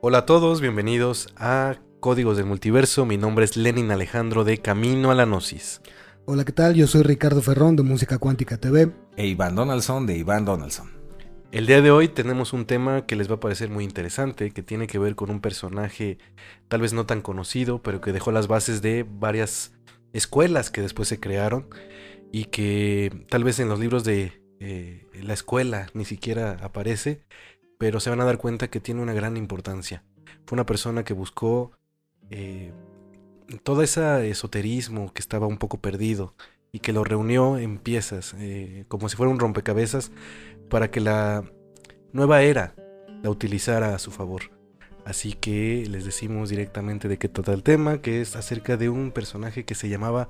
Hola a todos, bienvenidos a Códigos del Multiverso. Mi nombre es Lenin Alejandro de Camino a la Gnosis. Hola, ¿qué tal? Yo soy Ricardo Ferrón de Música Cuántica TV. E Iván Donaldson de Iván Donaldson. El día de hoy tenemos un tema que les va a parecer muy interesante, que tiene que ver con un personaje tal vez no tan conocido, pero que dejó las bases de varias escuelas que después se crearon y que tal vez en los libros de la escuela ni siquiera aparece, pero se van a dar cuenta que tiene una gran importancia. Fue una persona que buscó todo ese esoterismo que estaba un poco perdido y que lo reunió en piezas, como si fuera un rompecabezas, para que la nueva era la utilizara a su favor. Así que les decimos directamente de qué trata el tema, que es acerca de un personaje que se llamaba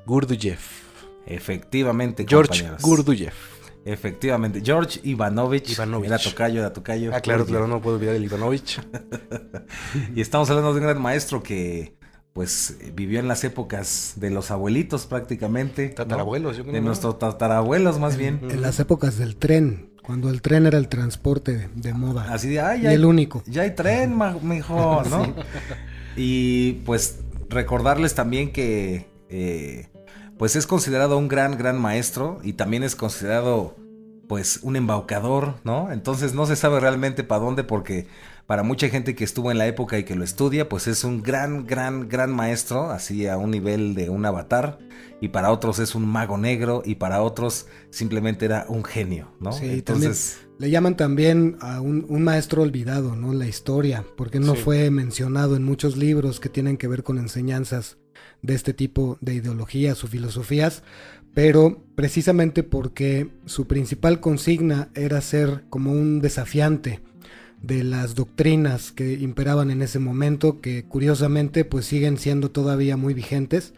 Gurdjieff. Efectivamente, George compañeros. Gurdjieff. Efectivamente, George Ivanovich. Era tocayo. Ah, claro, no puedo olvidar el Ivanovich. Y estamos hablando de un gran maestro que, pues, vivió en las épocas de los abuelitos prácticamente. Tatarabuelos, ¿no? yo creo. De nuestros tatarabuelos, más bien. En las épocas del tren, cuando el tren era el transporte de moda. Así de, y el único. Ya hay tren, mijo, ¿no? Sí. Y, pues, recordarles también que... pues es considerado un gran maestro y también es considerado pues un embaucador, ¿no? Entonces no se sabe realmente para dónde, porque para mucha gente que estuvo en la época y que lo estudia, pues es un gran maestro, así a un nivel de un avatar, y para otros es un mago negro, y para otros simplemente era un genio, ¿no? Sí, entonces le llaman también a un maestro olvidado, ¿no? En la historia, porque no fue mencionado en muchos libros que tienen que ver con enseñanzas de este tipo de ideologías o filosofías, pero precisamente porque su principal consigna era ser como un desafiante de las doctrinas que imperaban en ese momento, que curiosamente pues siguen siendo todavía muy vigentes,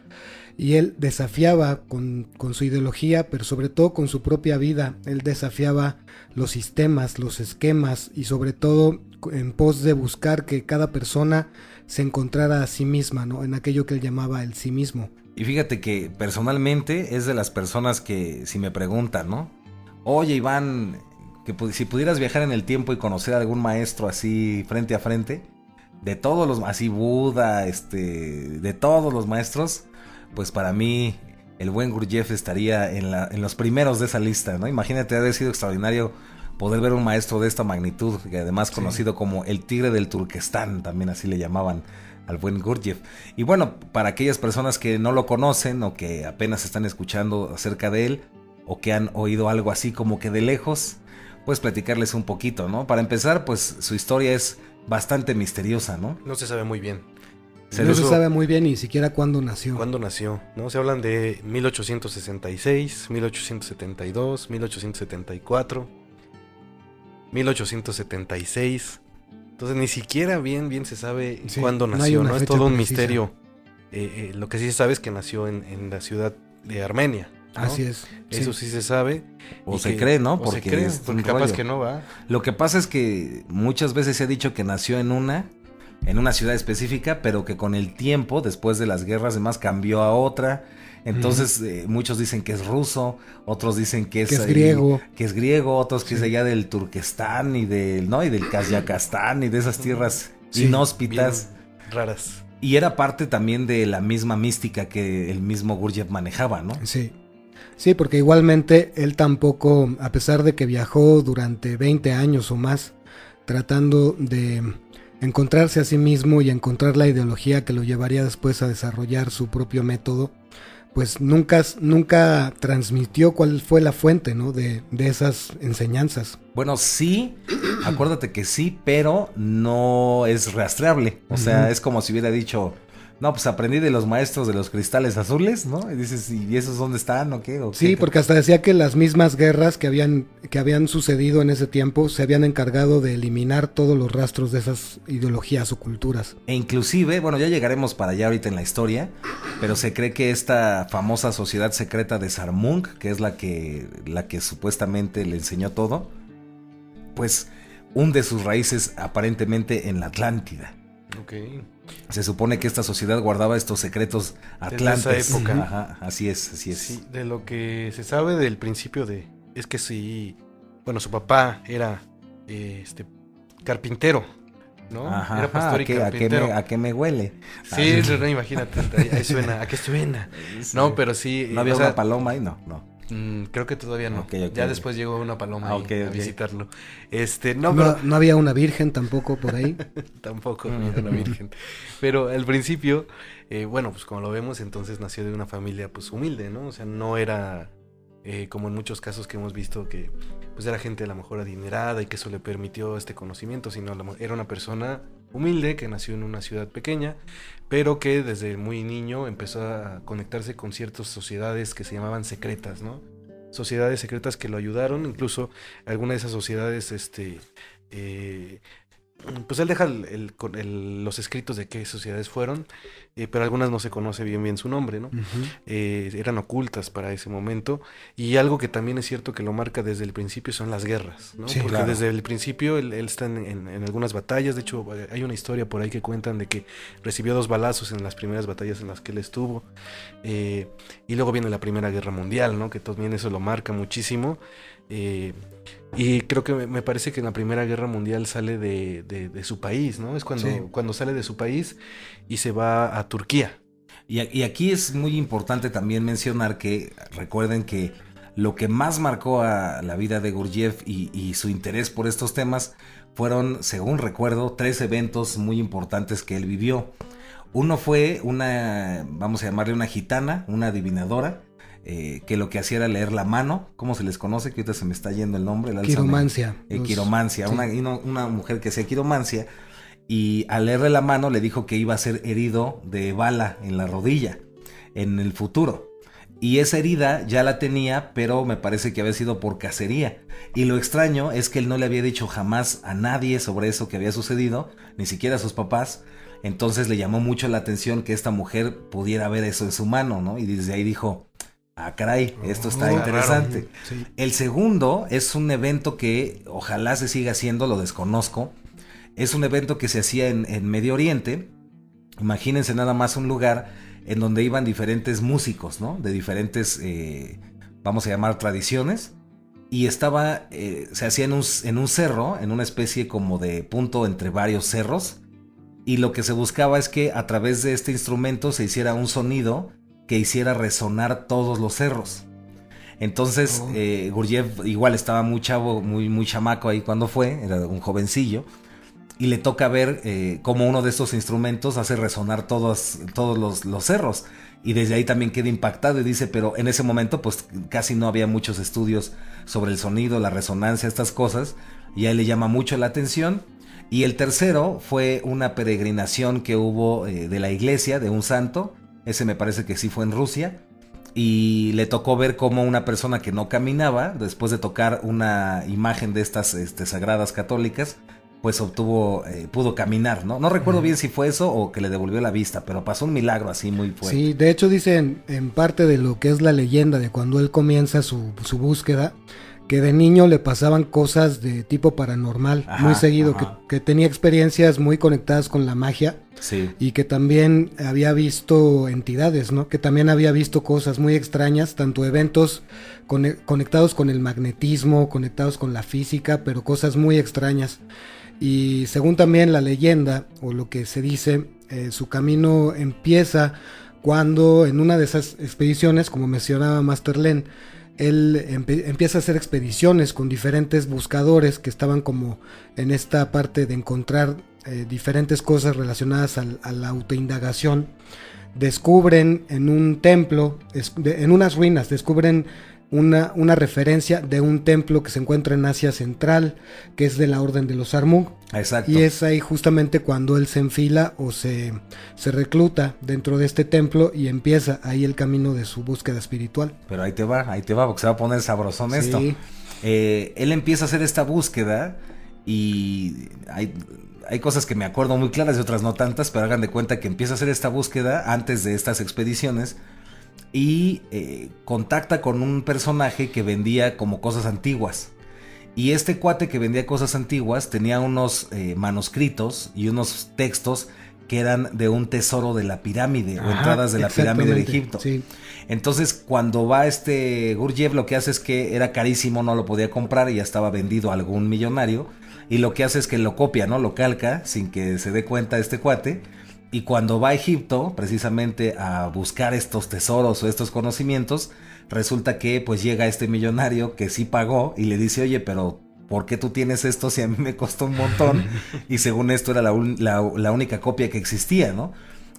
y él desafiaba con su ideología, pero sobre todo con su propia vida. Él desafiaba los sistemas, los esquemas, y sobre todo en pos de buscar que cada persona se encontrara a sí misma, ¿no? En aquello que él llamaba el sí mismo. Y fíjate que personalmente es de las personas que, si me preguntan, ¿no? Oye, Iván, que si pudieras viajar en el tiempo y conocer a algún maestro así frente a frente, de todos los, así Buda, de todos los maestros, pues para mí el buen Gurdjieff estaría en los primeros de esa lista, ¿no? Imagínate, haber sido extraordinario poder ver un maestro de esta magnitud, que además conocido como el Tigre del Turquestán, también así le llamaban al buen Gurdjieff. Y bueno, para aquellas personas que no lo conocen o que apenas están escuchando acerca de él, o que han oído algo así como que de lejos, pues platicarles un poquito, ¿no? Para empezar, pues su historia es bastante misteriosa, ¿no? No se sabe muy bien. No se sabe muy bien ni siquiera cuándo nació. ¿Cuándo nació? ¿No? Se hablan de 1866, 1872, 1874, 1876. Entonces ni siquiera bien se sabe cuándo nació, ¿no? Es todo un precisa. Misterio. Lo que sí se sabe es que nació en la ciudad de Armenia, ¿no? Así es. Eso sí se sabe. O se cree, ¿no? Porque capaz que no va. Lo que pasa es que muchas veces se ha dicho que nació en una ciudad específica, pero que con el tiempo, después de las guerras demás, cambió a otra. Entonces muchos dicen que es ruso, otros dicen que es griego, otros que es allá del Turquestán y del Kazajstán y de esas tierras inhóspitas, raras. Y era parte también de la misma mística que el mismo Gurdjieff manejaba, ¿no? Sí, porque igualmente él tampoco, a pesar de que viajó durante 20 años o más, tratando de encontrarse a sí mismo y encontrar la ideología que lo llevaría después a desarrollar su propio método, pues nunca transmitió cuál fue la fuente, ¿no? de esas enseñanzas. Bueno, sí, acuérdate que sí, pero no es rastreable. O sea, es como si hubiera dicho, no, pues aprendí de los maestros de los cristales azules, ¿no? Y dices, ¿y esos dónde están o qué? Sí, porque hasta decía que las mismas guerras que habían sucedido en ese tiempo se habían encargado de eliminar todos los rastros de esas ideologías o culturas. E inclusive, bueno, ya llegaremos para allá ahorita en la historia, pero se cree que esta famosa sociedad secreta de Sarmung, que es la que supuestamente le enseñó todo, pues hunde sus raíces aparentemente en la Atlántida. Okay. Se supone que esta sociedad guardaba estos secretos atlantes. De esa época. Ajá, así es. Sí, de lo que se sabe del principio es que sí, bueno, su papá era carpintero, ¿no? Ajá, Era pastor y carpintero. ¿a qué me huele? Sí, no, imagínate, ahí suena, ¿a qué suena? Sí. No, pero sí. ¿No había una paloma ahí? No. Creo que todavía no. Okay, ya después llegó una paloma a visitarlo. No había una virgen tampoco por ahí. Tampoco había una virgen. Pero al principio, bueno, pues como lo vemos, entonces nació de una familia pues humilde, ¿no? O sea, no era como en muchos casos que hemos visto que pues era gente a lo mejor adinerada y que eso le permitió este conocimiento, sino era una persona humilde que nació en una ciudad pequeña, pero que desde muy niño empezó a conectarse con ciertas sociedades que se llamaban secretas, ¿no? Sociedades secretas que lo ayudaron, incluso alguna de esas sociedades, pues él deja los escritos de qué sociedades fueron, pero algunas no se conoce bien su nombre, ¿no? Eran ocultas para ese momento, y algo que también es cierto que lo marca desde el principio son las guerras, ¿no? Sí, porque claro. desde el principio él está en algunas batallas. De hecho hay una historia por ahí que cuentan de que recibió 2 balazos en las primeras batallas en las que él estuvo, y luego viene la Primera Guerra Mundial, ¿no? Que también eso lo marca muchísimo. Y creo que me parece que en la Primera Guerra Mundial sale de su país, ¿no? Es cuando sale de su país y se va a Turquía. Y aquí es muy importante también mencionar que recuerden que lo que más marcó a la vida de Gurdjieff y su interés por estos temas fueron, según recuerdo, 3 eventos muy importantes que él vivió. Uno fue vamos a llamarle una gitana, una adivinadora, que lo que hacía era leer la mano. ¿Cómo se les conoce? Que ahorita se me está yendo el nombre. Quiromancia. Quiromancia, sí. Una mujer que hacía quiromancia, y al leerle la mano le dijo que iba a ser herido de bala en la rodilla en el futuro. Y esa herida ya la tenía, pero me parece que había sido por cacería. Y lo extraño es que él no le había dicho jamás a nadie sobre eso que había sucedido, ni siquiera a sus papás. Entonces le llamó mucho la atención que esta mujer pudiera ver eso en su mano, ¿no? Y desde ahí dijo: ah, caray, esto está interesante. Sí. El segundo es un evento que ojalá se siga haciendo, lo desconozco. Es un evento que se hacía en Medio Oriente. Imagínense nada más un lugar en donde iban diferentes músicos, ¿no? De diferentes, vamos a llamar, tradiciones. Y se hacía en un cerro, en una especie como de punto entre varios cerros. Y lo que se buscaba es que a través de este instrumento se hiciera un sonido que hiciera resonar todos los cerros. Entonces Gurdjieff igual estaba muy chavo, muy chamaco ahí cuando fue, era un jovencillo, y le toca ver cómo uno de estos instrumentos hace resonar todos los cerros, y desde ahí también queda impactado y dice, pero en ese momento pues casi no había muchos estudios sobre el sonido, la resonancia, estas cosas, y a él le llama mucho la atención. Y el tercero fue una peregrinación que hubo de la iglesia de un santo. Ese me parece que sí fue en Rusia, y le tocó ver cómo una persona que no caminaba, después de tocar una imagen de estas sagradas católicas, pues pudo caminar, ¿no? No recuerdo bien si fue eso o que le devolvió la vista, pero pasó un milagro así muy fuerte. Sí, de hecho dicen en parte de lo que es la leyenda de cuando él comienza su búsqueda, que de niño le pasaban cosas de tipo paranormal, muy seguido, que tenía experiencias muy conectadas con la magia. Sí. Y que también había visto entidades, ¿no? Que también había visto cosas muy extrañas, tanto eventos conectados con el magnetismo, conectados con la física, pero cosas muy extrañas. Y según también la leyenda, o lo que se dice, su camino empieza cuando en una de esas expediciones, como mencionaba Master Len, él empieza a hacer expediciones con diferentes buscadores que estaban como en esta parte de encontrar diferentes cosas relacionadas a la autoindagación. Descubren en un templo, en unas ruinas, descubren una referencia de un templo que se encuentra en Asia Central, que es de la Orden de los Armug. Exacto. Y es ahí justamente cuando él se enfila o se recluta dentro de este templo y empieza ahí el camino de su búsqueda espiritual. Pero ahí te va, porque se va a poner sabrosón esto. Él empieza a hacer esta búsqueda y hay cosas que me acuerdo muy claras y otras no tantas, pero hagan de cuenta que empieza a hacer esta búsqueda antes de estas expediciones y contacta con un personaje que vendía como cosas antiguas. Y este cuate que vendía cosas antiguas tenía unos manuscritos y unos textos que eran de un tesoro de la pirámide o entradas de la pirámide de Egipto. Sí. Entonces cuando va Gurdjieff, lo que hace es que era carísimo, no lo podía comprar y ya estaba vendido a algún millonario. y lo que hace es que lo copia, ¿no? Lo calca sin que se dé cuenta este cuate. Y cuando va a Egipto, precisamente a buscar estos tesoros o estos conocimientos, resulta que pues llega este millonario que sí pagó y le dice, oye, pero ¿por qué tú tienes esto si a mí me costó un montón? Y según esto era la única copia que existía, ¿no?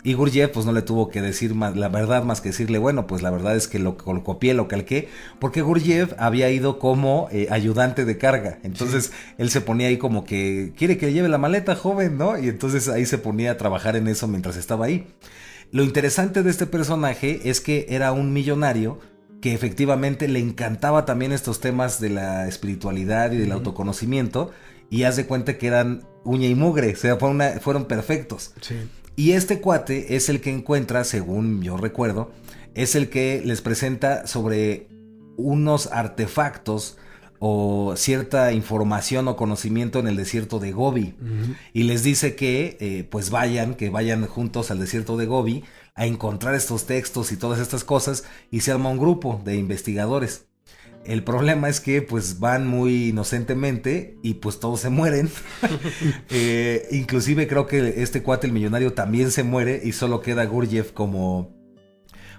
Y Gurdjieff pues no le tuvo que decir la verdad más que decirle, bueno, pues la verdad es que lo copié, lo calqué, porque Gurdjieff había ido como ayudante de carga. Entonces él se ponía ahí como que, quiere que lleve la maleta, joven, ¿no? Y entonces ahí se ponía a trabajar en eso mientras estaba ahí. Lo interesante de este personaje es que era un millonario que efectivamente le encantaba también estos temas de la espiritualidad y del autoconocimiento, y haz de cuenta que eran uña y mugre, o sea, fueron perfectos. Sí. Y este cuate es el que encuentra, según yo recuerdo, es el que les presenta sobre unos artefactos o cierta información o conocimiento en el desierto de Gobi. Y les dice que pues vayan juntos al desierto de Gobi a encontrar estos textos y todas estas cosas, y se arma un grupo de investigadores. El problema es que pues van muy inocentemente y pues todos se mueren. Inclusive creo que este cuate, el millonario, también se muere y solo queda Gurdjieff como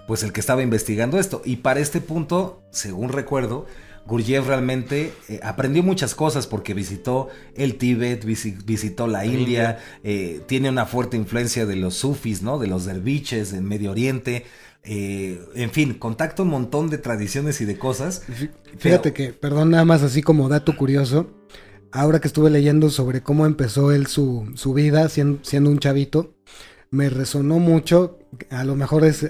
pues el que estaba investigando esto. Y para este punto, según recuerdo, Gurdjieff realmente aprendió muchas cosas porque visitó el Tíbet, visitó la India, tiene una fuerte influencia de los sufis, ¿no? De los derviches en Medio Oriente. En fin, contacta un montón de tradiciones y de cosas. Fíjate que, perdón, nada más así como dato curioso, ahora que estuve leyendo sobre cómo empezó él su vida siendo un chavito, me resonó mucho. A lo mejor es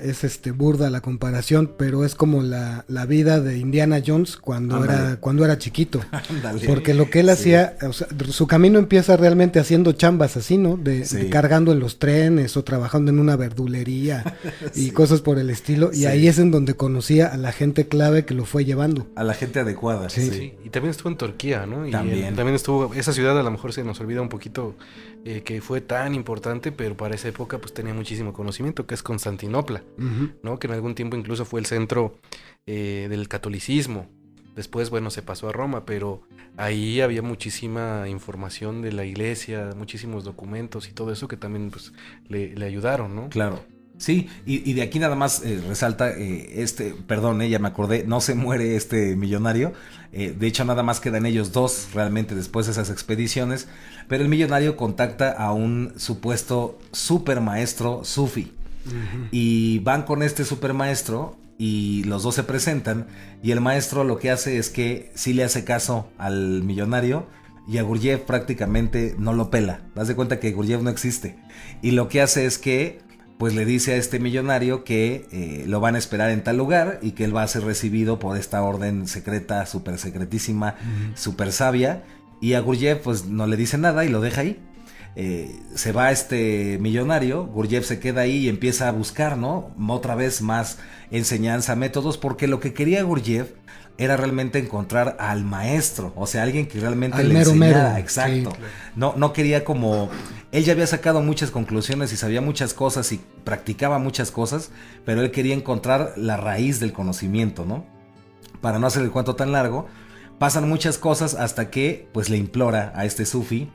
burda la comparación, pero es como la vida de Indiana Jones cuando era chiquito. Ándale. Porque lo que él hacía, o sea, su camino empieza realmente haciendo chambas así, ¿no? De cargando en los trenes o trabajando en una verdulería y cosas por el estilo. Y ahí es en donde conocía a la gente clave que lo fue llevando. A la gente adecuada. Sí. Y también estuvo en Turquía, ¿no? Y también estuvo, esa ciudad a lo mejor se nos olvida un poquito que fue tan importante, pero para esa época pues tenía muchísimo conocimiento, que es Constantinopla, ¿no? Que en algún tiempo incluso fue el centro del catolicismo. Después, bueno, se pasó a Roma, pero ahí había muchísima información de la iglesia, muchísimos documentos y todo eso que también pues le ayudaron, ¿no? Claro. Sí, y de aquí nada más resalta ya me acordé, no se muere este millonario, de hecho nada más quedan ellos dos realmente después de esas expediciones, pero el millonario contacta a un supuesto super maestro sufi, y van con este super maestro y los dos se presentan, y el maestro lo que hace es que sí le hace caso al millonario, y a Gurdjieff prácticamente no lo pela. Haz de cuenta que Gurdjieff no existe, y lo que hace es que pues le dice a este millonario que lo van a esperar en tal lugar y que él va a ser recibido por esta orden secreta, súper secretísima, súper sabia. Y a Gurdjieff pues no le dice nada y lo deja ahí. Se va este millonario, Gurdjieff se queda ahí y empieza a buscar, ¿no? Otra vez más enseñanza, métodos, porque lo que quería Gurdjieff era realmente encontrar al maestro, o sea, alguien que realmente le enseñara. Exacto. Sí, claro. No quería como... Él ya había sacado muchas conclusiones y sabía muchas cosas y practicaba muchas cosas, pero él quería encontrar la raíz del conocimiento, ¿no? Para no hacer el cuento tan largo, pasan muchas cosas hasta que pues le implora a este sufi,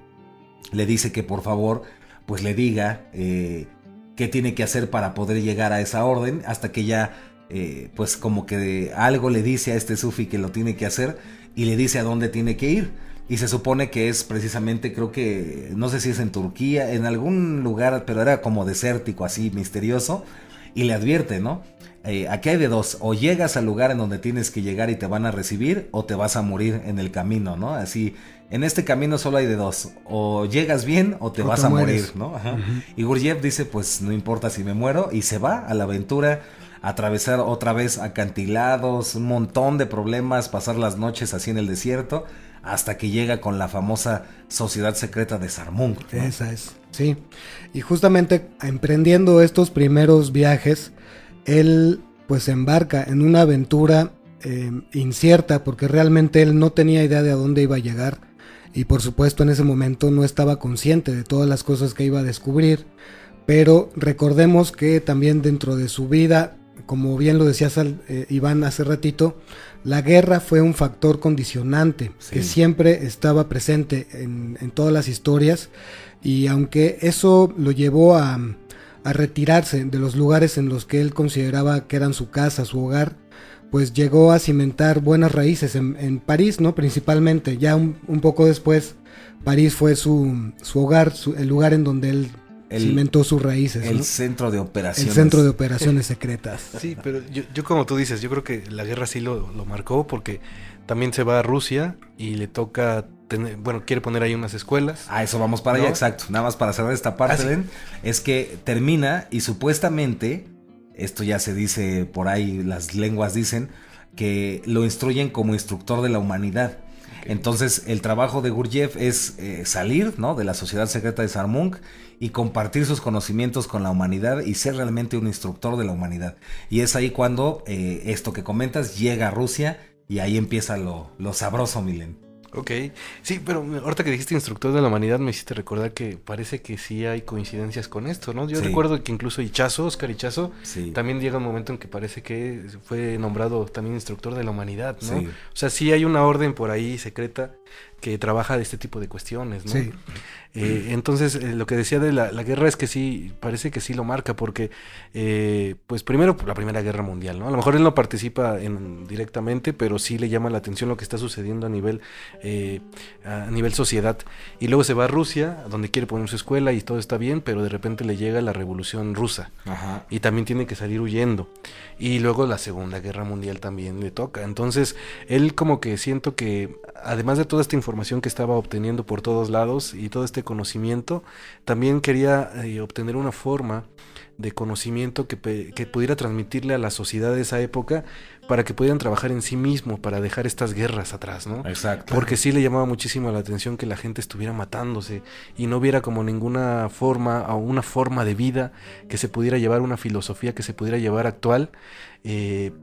le dice que por favor pues le diga qué tiene que hacer para poder llegar a esa orden, hasta que ya pues como que algo le dice a este sufi que lo tiene que hacer y le dice a dónde tiene que ir. Y se supone que es precisamente, creo que, no sé si es en Turquía, en algún lugar, pero era como desértico, así misterioso, y le advierte, ¿no? Aquí hay de dos, o llegas al lugar en donde tienes que llegar y te van a recibir, o te vas a morir en el camino, ¿no? Así, en este camino solo hay de dos, o llegas bien o te vas a morir, ¿no? Ajá. Y Gurdjieff dice, pues no importa si me muero, y se va a la aventura, a atravesar otra vez acantilados, un montón de problemas, pasar las noches así en el desierto, hasta que llega con la famosa sociedad secreta de Sarmung, ¿no? Esa es, sí. Y justamente emprendiendo estos primeros viajes, él pues se embarca en una aventura incierta, porque realmente él no tenía idea de a dónde iba a llegar, y por supuesto en ese momento no estaba consciente de todas las cosas que iba a descubrir, pero recordemos que también dentro de su vida como bien lo decías Iván hace ratito, la guerra fue un factor condicionante que siempre estaba presente en todas las historias, y aunque eso lo llevó a retirarse de los lugares en los que él consideraba que eran su casa, su hogar, pues llegó a cimentar buenas raíces en París, ¿no? Principalmente, ya un poco después, París fue su hogar, el lugar en donde él cimentó sus raíces. El ¿no? centro de operaciones. El centro de operaciones secretas. Sí, pero yo como tú dices, yo creo que la guerra sí lo marcó, porque también se va a Rusia y le toca quiere poner ahí unas escuelas. Eso vamos para allá, exacto. Nada más para cerrar esta parte, ¿ven? Es que termina y supuestamente, esto ya se dice por ahí, las lenguas dicen, que lo instruyen como instructor de la humanidad. Entonces el trabajo de Gurdjieff es salir, ¿no?, de la sociedad secreta de Sarmunk y compartir sus conocimientos con la humanidad y ser realmente un instructor de la humanidad. Y es ahí cuando esto que comentas llega a Rusia y ahí empieza lo sabroso, Milen. Ok, sí, pero ahorita que dijiste instructor de la humanidad me hiciste recordar que parece que sí hay coincidencias con esto, ¿no? Yo recuerdo que incluso Oscar Ichazo, también llega un momento en que parece que fue nombrado también instructor de la humanidad, ¿no? Sí. O sea, sí hay una orden por ahí secreta que trabaja de este tipo de cuestiones, ¿no? Sí. Entonces, lo que decía de la guerra es que sí, parece que sí lo marca, porque, pues primero, la Primera Guerra Mundial, ¿no? A lo mejor él no participa directamente, pero sí le llama la atención lo que está sucediendo a nivel sociedad. Y luego se va a Rusia, donde quiere poner su escuela y todo está bien, pero de repente le llega la Revolución Rusa. Ajá. Y también tiene que salir huyendo. Y luego la Segunda Guerra Mundial también le toca. Entonces, él como que siento que, además de toda esta información que estaba obteniendo por todos lados y todo este conocimiento, también quería obtener una forma de conocimiento que pudiera transmitirle a la sociedad de esa época para que pudieran trabajar en sí mismo, para dejar estas guerras atrás, ¿no? Exacto. Porque sí le llamaba muchísimo la atención que la gente estuviera matándose y no viera como ninguna forma o una forma de vida que se pudiera llevar, una filosofía que se pudiera llevar actual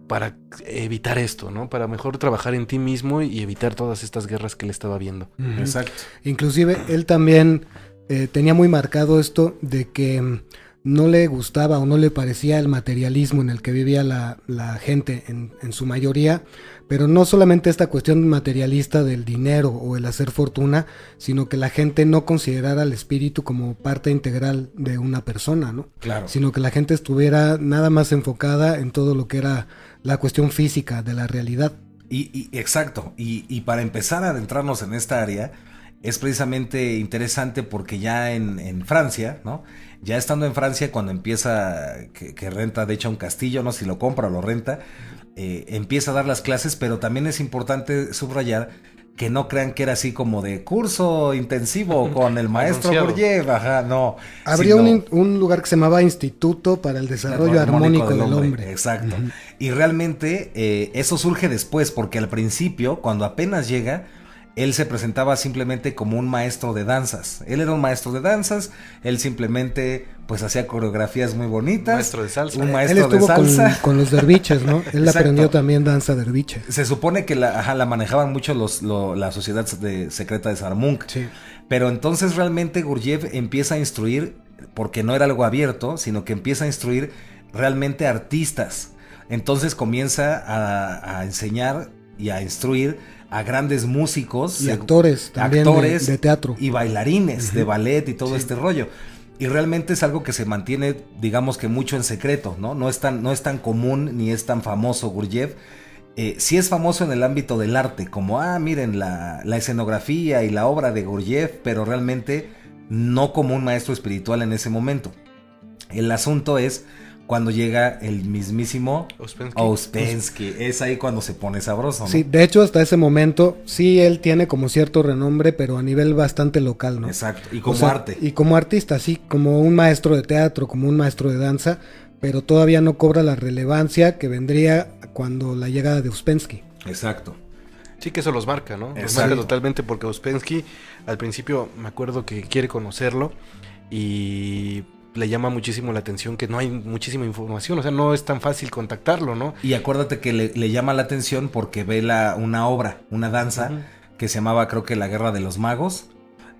para evitar esto, ¿no? Para mejor trabajar en ti mismo y evitar todas estas guerras que él estaba viendo. Uh-huh. Exacto. Inclusive él también tenía muy marcado esto de que no le gustaba o no le parecía el materialismo en el que vivía la gente en su mayoría, pero no solamente esta cuestión materialista del dinero o el hacer fortuna, sino que la gente no considerara al espíritu como parte integral de una persona, ¿no? Claro. Sino que la gente estuviera nada más enfocada en todo lo que era la cuestión física de la realidad. Exacto, y para empezar a adentrarnos en esta área, es precisamente interesante porque ya en Francia, ¿no? Ya estando en Francia, cuando empieza, que renta de hecho un castillo, no sé si lo compra o lo renta, empieza a dar las clases, pero también es importante subrayar que no crean que era así como de curso intensivo con el maestro Gurdjieff, no. Habría un lugar que se llamaba Instituto para el Desarrollo Armónico del Hombre. Exacto. Uh-huh. Y realmente eso surge después, porque al principio, cuando apenas llega, él se presentaba simplemente como un maestro de danzas. Él era un maestro de danzas, él simplemente pues hacía coreografías muy bonitas. Maestro de salsa. Un maestro él estuvo de salsa. Con los derviches, ¿no? Él Exacto. aprendió también danza derviche. Se supone que la manejaban mucho la sociedad secreta de Sarmunk. Sí. Pero entonces realmente Gurdjieff empieza a instruir, porque no era algo abierto, sino que empieza a instruir realmente artistas. Entonces comienza a enseñar y a instruir a grandes músicos y actores también de teatro y bailarines de ballet y todo este rollo. Y realmente es algo que se mantiene, digamos que mucho en secreto, ¿no? No es tan común ni es tan famoso Gurdjieff. Sí es famoso en el ámbito del arte, como miren la escenografía y la obra de Gurdjieff, pero realmente no como un maestro espiritual en ese momento. El asunto es cuando llega el mismísimo Ouspensky. Es ahí cuando se pone sabroso, ¿no? Sí, de hecho hasta ese momento sí él tiene como cierto renombre, pero a nivel bastante local, ¿no? Exacto, y como arte. Y como artista, sí, como un maestro de teatro, como un maestro de danza, pero todavía no cobra la relevancia que vendría cuando la llegada de Ouspensky. Exacto. Sí, que eso los marca, ¿no? Exacto. Los marca totalmente, porque Ouspensky al principio me acuerdo que quiere conocerlo y le llama muchísimo la atención que no hay muchísima información, o sea, no es tan fácil contactarlo, ¿no? Y acuérdate que le llama la atención porque ve una obra, una danza, que se llamaba, creo que La Guerra de los Magos,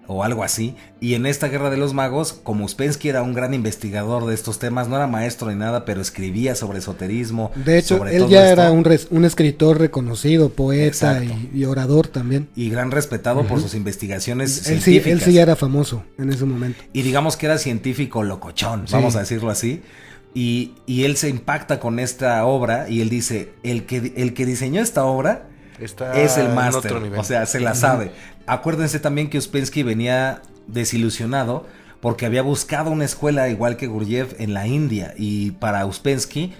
o algo así. Y en esta Guerra de los Magos, como Uspensky era un gran investigador de estos temas, no era maestro ni nada, pero escribía sobre esoterismo. De hecho, él ya era un escritor reconocido, poeta y orador también. Y gran respetado por sus investigaciones científicas. Él sí ya era famoso en ese momento. Y digamos que era científico locochón, vamos a decirlo así. Y él se impacta con esta obra y él dice, el que diseñó esta obra es el máster, o sea, se la sabe. Acuérdense también que Uspensky venía desilusionado porque había buscado una escuela igual que Gurdjieff en la India, y para Uspensky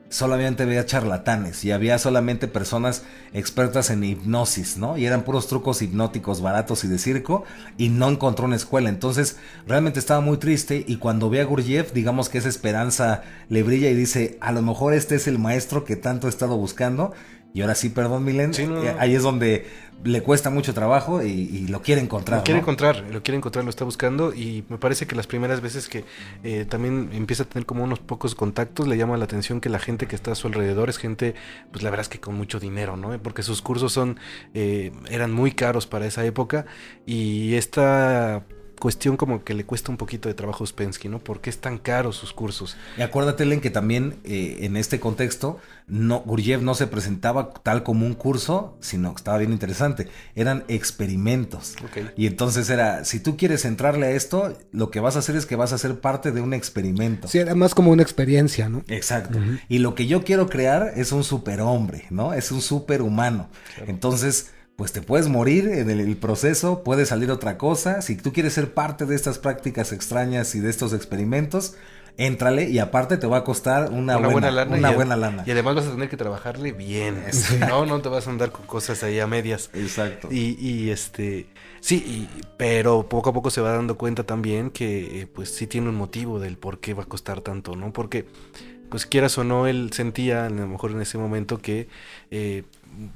solamente había charlatanes y había solamente personas expertas en hipnosis, ¿no? Y eran puros trucos hipnóticos baratos y de circo, y no encontró una escuela. Entonces realmente estaba muy triste, y cuando ve a Gurdjieff, digamos que esa esperanza le brilla y dice, a lo mejor este es el maestro que tanto he estado buscando. Y ahora sí, perdón, Milen, sí, no. Ahí es donde le cuesta mucho trabajo y lo quiere encontrar. Lo quiere encontrar, lo está buscando, y me parece que las primeras veces que también empieza a tener como unos pocos contactos, le llama la atención que la gente que está a su alrededor es gente, pues la verdad es que con mucho dinero, ¿no? Porque sus cursos eran muy caros para esa época, y esta cuestión como que le cuesta un poquito de trabajo a Uspensky, ¿no? ¿Por qué es tan caro sus cursos? Y acuérdate, Len, que también en este contexto Gurdjieff no se presentaba tal como un curso, sino que estaba bien interesante, eran experimentos. Y entonces era, si tú quieres entrarle a esto, lo que vas a hacer es que vas a ser parte de un experimento. Sí, era más como una experiencia, ¿no? Exacto. Y lo que yo quiero crear es un superhombre, ¿no? Es un superhumano. Claro. Entonces, pues te puedes morir en el proceso, puede salir otra cosa. Si tú quieres ser parte de estas prácticas extrañas y de estos experimentos, éntrale, y aparte te va a costar una buena lana. Y además vas a tener que trabajarle bien. No te vas a andar con cosas ahí a medias. Exacto. Pero poco a poco se va dando cuenta también que pues sí tiene un motivo del por qué va a costar tanto, ¿no? Porque, pues quieras o no, él sentía a lo mejor en ese momento que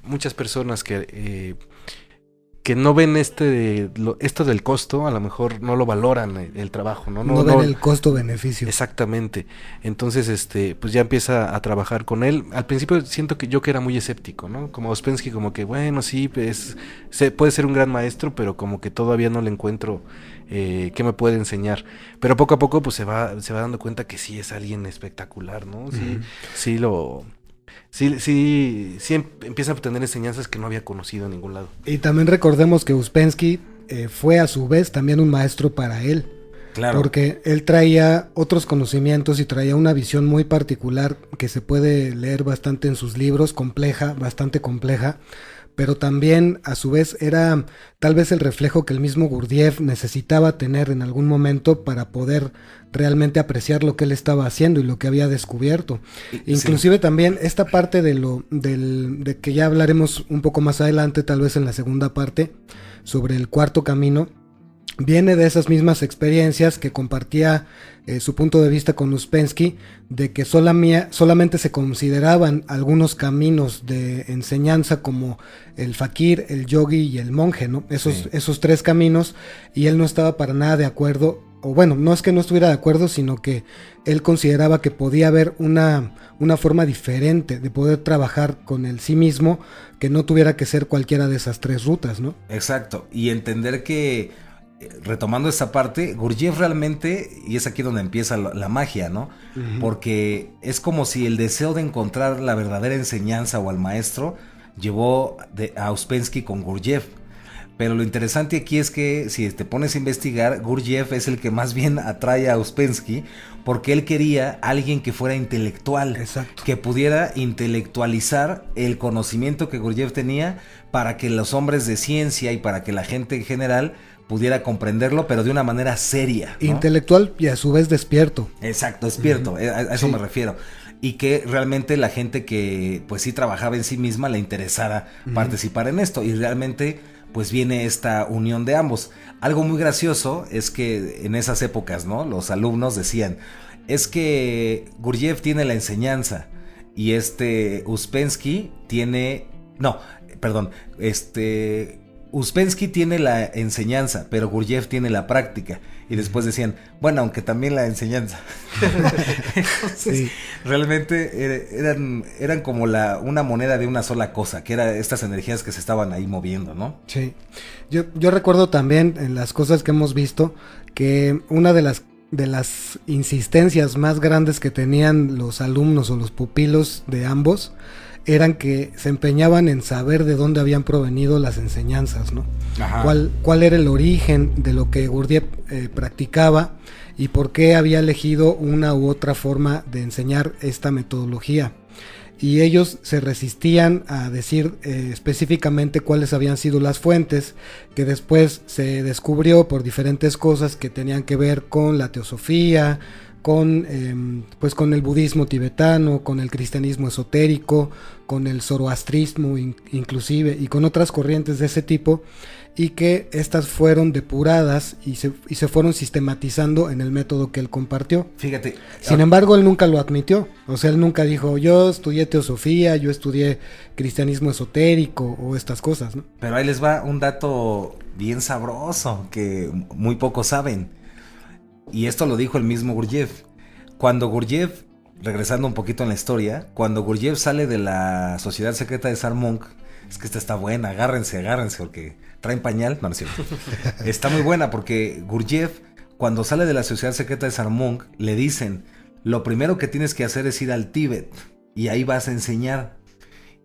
muchas personas que no ven esto del costo, a lo mejor no lo valoran el trabajo, ¿no? No ven el costo-beneficio. Exactamente. Entonces, pues ya empieza a trabajar con él. Al principio siento que era muy escéptico, ¿no? Como Uspensky, como que, bueno, sí, pues, puede ser un gran maestro, pero como que todavía no le encuentro qué me puede enseñar. Pero poco a poco, pues se va dando cuenta que sí es alguien espectacular, ¿no? Sí, empieza a obtener enseñanzas que no había conocido en ningún lado. Y también recordemos que Uspensky fue a su vez también un maestro para él. Claro. Porque él traía otros conocimientos y traía una visión muy particular que se puede leer bastante en sus libros, bastante compleja. Pero también a su vez era tal vez el reflejo que el mismo Gurdjieff necesitaba tener en algún momento para poder realmente apreciar lo que él estaba haciendo y lo que había descubierto. Inclusive también esta parte de que ya hablaremos un poco más adelante, tal vez en la segunda parte, sobre el cuarto camino, viene de esas mismas experiencias que compartía su punto de vista con Uspensky, de que solamente se consideraban algunos caminos de enseñanza como el fakir, el yogi y el monje, ¿no? Esos tres caminos, y él no estaba para nada de acuerdo, o bueno, no es que no estuviera de acuerdo, sino que él consideraba que podía haber una forma diferente de poder trabajar con el sí mismo, que no tuviera que ser cualquiera de esas tres rutas, ¿no? Exacto, y entender que, retomando esta parte, Gurdjieff realmente, y es aquí donde empieza la magia, ¿no? Uh-huh. Porque es como si el deseo de encontrar la verdadera enseñanza o al maestro llevó a Uspensky con Gurdjieff. Pero lo interesante aquí es que si te pones a investigar, Gurdjieff es el que más bien atrae a Uspensky, porque él quería alguien que fuera intelectual. Exacto. Que pudiera intelectualizar el conocimiento que Gurdjieff tenía para que los hombres de ciencia y para que la gente en general pudiera comprenderlo, pero de una manera seria, ¿no? Intelectual y a su vez despierto. Exacto, despierto, a eso me refiero. Y que realmente la gente que pues sí trabajaba en sí misma le interesara participar en esto, y realmente pues viene esta unión de ambos. Algo muy gracioso es que en esas épocas, ¿no? Los alumnos decían, es que Gurdjieff tiene la enseñanza y Uspensky tiene... Uspensky tiene la enseñanza, pero Gurdjieff tiene la práctica. Y después decían, bueno, aunque también la enseñanza. Entonces, sí. Realmente eran como una moneda de una sola cosa, que eran estas energías que se estaban ahí moviendo, ¿no? Sí. Yo recuerdo también en las cosas que hemos visto que una de las insistencias más grandes que tenían los alumnos o los pupilos de ambos eran que se empeñaban en saber de dónde habían provenido las enseñanzas, ¿no? Ajá. ¿Cuál era el origen de lo que Gurdjieff practicaba y por qué había elegido una u otra forma de enseñar esta metodología? Y ellos se resistían a decir específicamente cuáles habían sido las fuentes, que después se descubrió por diferentes cosas que tenían que ver con la teosofía, con el budismo tibetano, con el cristianismo esotérico, con el zoroastrismo inclusive, y con otras corrientes de ese tipo, y que estas fueron depuradas y se fueron sistematizando en el método que él compartió. Fíjate. Sin embargo, él nunca lo admitió. O sea, él nunca dijo, yo estudié teosofía, yo estudié cristianismo esotérico o estas cosas, ¿no? Pero ahí les va un dato bien sabroso que muy pocos saben. Y esto lo dijo el mismo Gurdjieff. Cuando Gurdjieff, regresando un poquito en la historia, cuando Gurdjieff sale de la Sociedad Secreta de Sarmunk, es que esta está buena, agárrense, porque traen pañal, no es cierto. Está muy buena porque Gurdjieff, cuando sale de la Sociedad Secreta de Sarmunk, le dicen, lo primero que tienes que hacer es ir al Tíbet, y ahí vas a enseñar.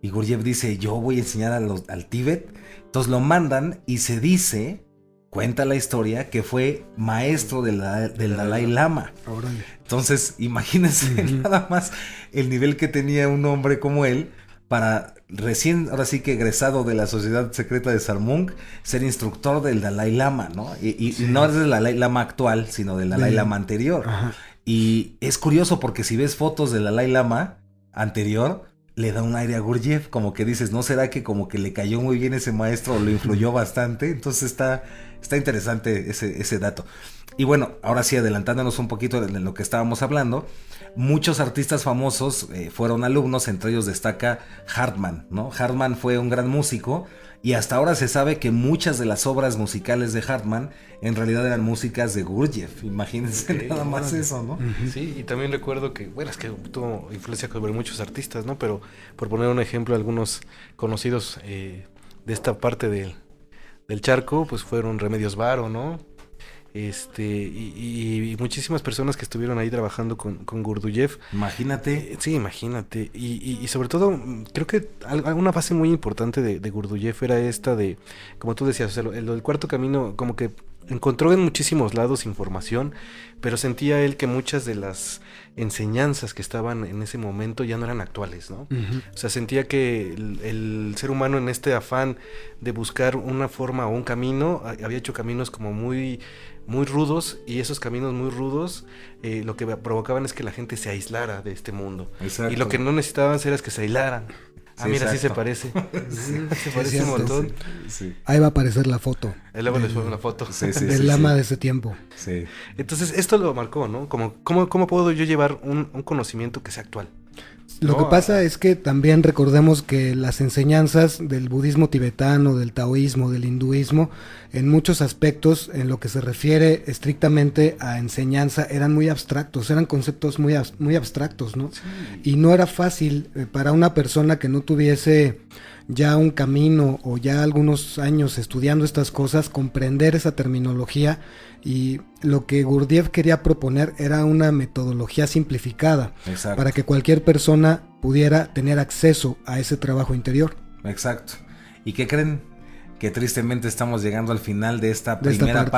Y Gurdjieff dice, yo voy a enseñar al Tíbet. Entonces lo mandan y se dice... Cuenta la historia que fue maestro del Dalai Lama. Entonces, imagínense nada más el nivel que tenía un hombre como él para ahora sí que egresado de la Sociedad Secreta de Sarmunk, ser instructor del Dalai Lama, ¿no? Y no es del Dalai Lama actual, sino del Dalai Lama anterior. Ajá. Y es curioso porque si ves fotos del Dalai Lama anterior, le da un aire a Gurdjieff, como que dices, ¿no será que como que le cayó muy bien ese maestro o lo influyó bastante? Entonces está interesante ese dato. Y bueno, ahora sí, adelantándonos un poquito de lo que estábamos hablando, muchos artistas famosos fueron alumnos, entre ellos destaca Hartmann, ¿no? Hartmann fue un gran músico y hasta ahora se sabe que muchas de las obras musicales de Hartmann en realidad eran músicas de Gurdjieff. Imagínense nada más eso, ¿no? Sí, y también recuerdo que, bueno, es que tuvo influencia sobre muchos artistas, ¿no? Pero por poner un ejemplo, algunos conocidos de esta parte del charco, pues fueron Remedios Varo, ¿no? Y muchísimas personas que estuvieron ahí trabajando con Gurdjieff. Imagínate. Sí, imagínate. Y sobre todo, creo que una base muy importante de Gurdjieff era esta de, como tú decías, o sea, el cuarto camino, como que encontró en muchísimos lados información, pero sentía él que muchas de las enseñanzas que estaban en ese momento ya no eran actuales, ¿no? Uh-huh. O sea, sentía que el ser humano en este afán de buscar una forma o un camino, había hecho caminos como muy rudos, y esos caminos muy rudos lo que provocaban es que la gente se aislara de este mundo. Exacto. Y lo que no necesitaban hacer es que se aislaran. Sí, mira, exacto. Sí se parece. Se parece un montón. Sí. Ahí va a aparecer la foto. Ahí luego les pongo una foto. Del lama de ese tiempo. Sí. Entonces, esto lo marcó, ¿no? ¿Cómo puedo yo llevar un conocimiento que sea actual? Lo que pasa es que también recordemos que las enseñanzas del budismo tibetano, del taoísmo, del hinduismo, en muchos aspectos, en lo que se refiere estrictamente a enseñanza, eran muy abstractos, eran conceptos muy abstractos, ¿no? Sí. Y no era fácil para una persona que no tuviese ya un camino o ya algunos años estudiando estas cosas, comprender esa terminología. Y lo que Gurdjieff quería proponer era una metodología simplificada. Exacto. Para que cualquier persona pudiera tener acceso a ese trabajo interior. Exacto. ¿Y qué creen? Que tristemente estamos llegando al final de esta primera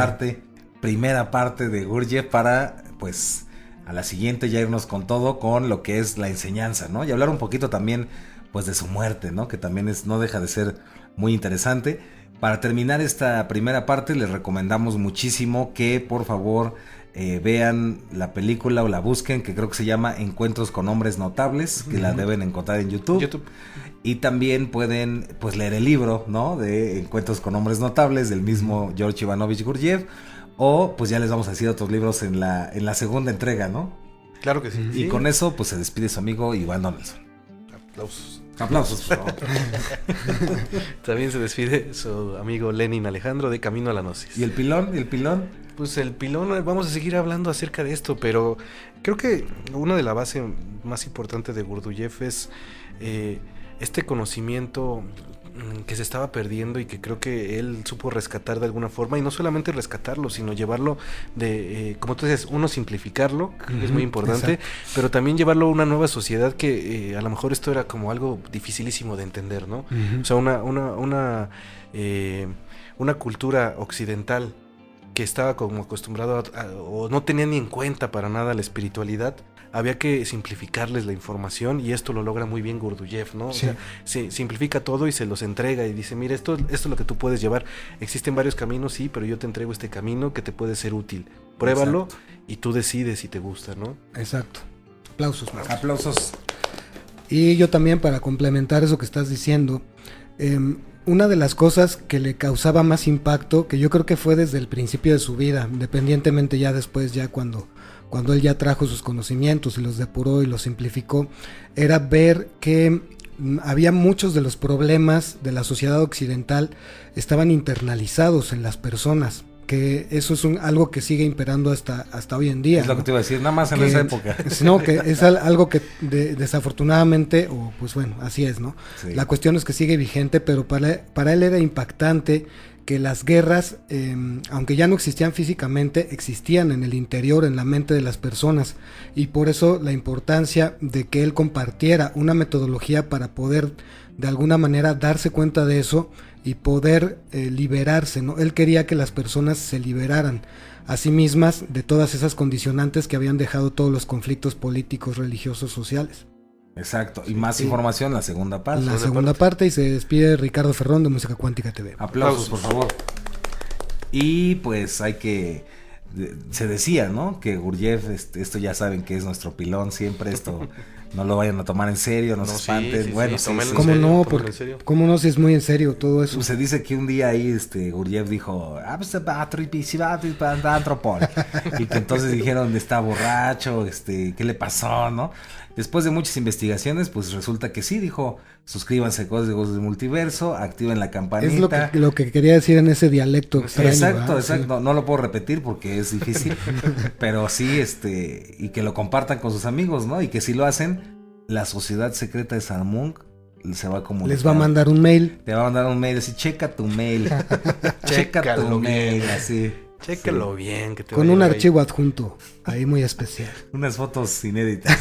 parte de Gurdjieff para, pues, a la siguiente ya irnos con todo, con lo que es la enseñanza, ¿no? Y hablar un poquito también, pues, de su muerte, ¿no? Que también no deja de ser muy interesante. Para terminar esta primera parte, les recomendamos muchísimo que por favor vean la película o la busquen, que creo que se llama Encuentros con Hombres Notables, que la deben encontrar en YouTube. Y también pueden, pues, leer el libro, ¿no? De Encuentros con Hombres Notables del mismo George Ivanovich Gurdjieff, o pues ya les vamos a decir otros libros en la segunda entrega, ¿no? Claro que sí. Y con eso pues se despide su amigo Iván Donaldson. Aplausos. Aplausos, por favor. También se despide su amigo Lenin Alejandro de Camino a la Gnosis. ¿Y el pilón? ¿Y el pilón? Pues el pilón, vamos a seguir hablando acerca de esto, pero creo que una de las bases más importantes de Gurdjieff es este conocimiento que se estaba perdiendo y que creo que él supo rescatar de alguna forma, y no solamente rescatarlo, sino llevarlo de, como tú dices, uno simplificarlo, que es muy importante, exacto, pero también llevarlo a una nueva sociedad que a lo mejor esto era como algo dificilísimo de entender, ¿no? O sea, una cultura occidental que estaba como acostumbrado o no tenía ni en cuenta para nada la espiritualidad, había que simplificarles la información, y esto lo logra muy bien Gurdjieff, ¿no? Sí. O sea, se simplifica todo y se los entrega y dice, mira, esto es lo que tú puedes llevar. Existen varios caminos, sí, pero yo te entrego este camino que te puede ser útil. Pruébalo. Exacto. Y tú decides si te gusta, ¿no? Exacto. Aplausos, Marcos. Aplausos. Y yo también, para complementar eso que estás diciendo, una de las cosas que le causaba más impacto, que yo creo que fue desde el principio de su vida, independientemente ya después, ya cuando él ya trajo sus conocimientos y los depuró y los simplificó, era ver que había muchos de los problemas de la sociedad occidental estaban internalizados en las personas, que eso es algo que sigue imperando hasta hoy en día. Es lo que te iba a decir, nada más en esa época. No, que es algo que desafortunadamente, o pues bueno, así es, ¿no? Sí. La cuestión es que sigue vigente, pero para él era impactante que las guerras, aunque ya no existían físicamente, existían en el interior, en la mente de las personas, y por eso la importancia de que él compartiera una metodología para poder de alguna manera darse cuenta de eso y poder liberarse, ¿no? Él quería que las personas se liberaran a sí mismas de todas esas condicionantes que habían dejado todos los conflictos políticos, religiosos, sociales. Exacto, y más información en la segunda parte. La segunda parte, y se despide Ricardo Ferrón de Música Cuántica TV. Aplausos, por favor. Y pues se decía, ¿no? Que Gurdjieff, esto ya saben que es nuestro pilón siempre, esto no lo vayan a tomar en serio, no se espanten. Sí, bueno, sí, ¿cómo no? ¿Cómo no, si es muy en serio todo eso? Pues se dice que un día ahí Gurdjieff dijo, y que entonces dijeron, está borracho, ¿qué le pasó, no? Después de muchas investigaciones, pues resulta que sí, dijo, suscríbanse Códigos del Multiverso, activen la campanita. Es lo que quería decir en ese dialecto extraño. Exacto. Sí. No lo puedo repetir porque es difícil, pero sí, y que lo compartan con sus amigos, ¿no? Y que si lo hacen, la sociedad secreta de Sarmung se va a comunicar. Les va a mandar un mail. Te va a mandar un mail, así, checa tu mail. Checa tu mail, así. Chécalo bien. Que te con un archivo adjunto, ahí muy especial. Unas fotos inéditas.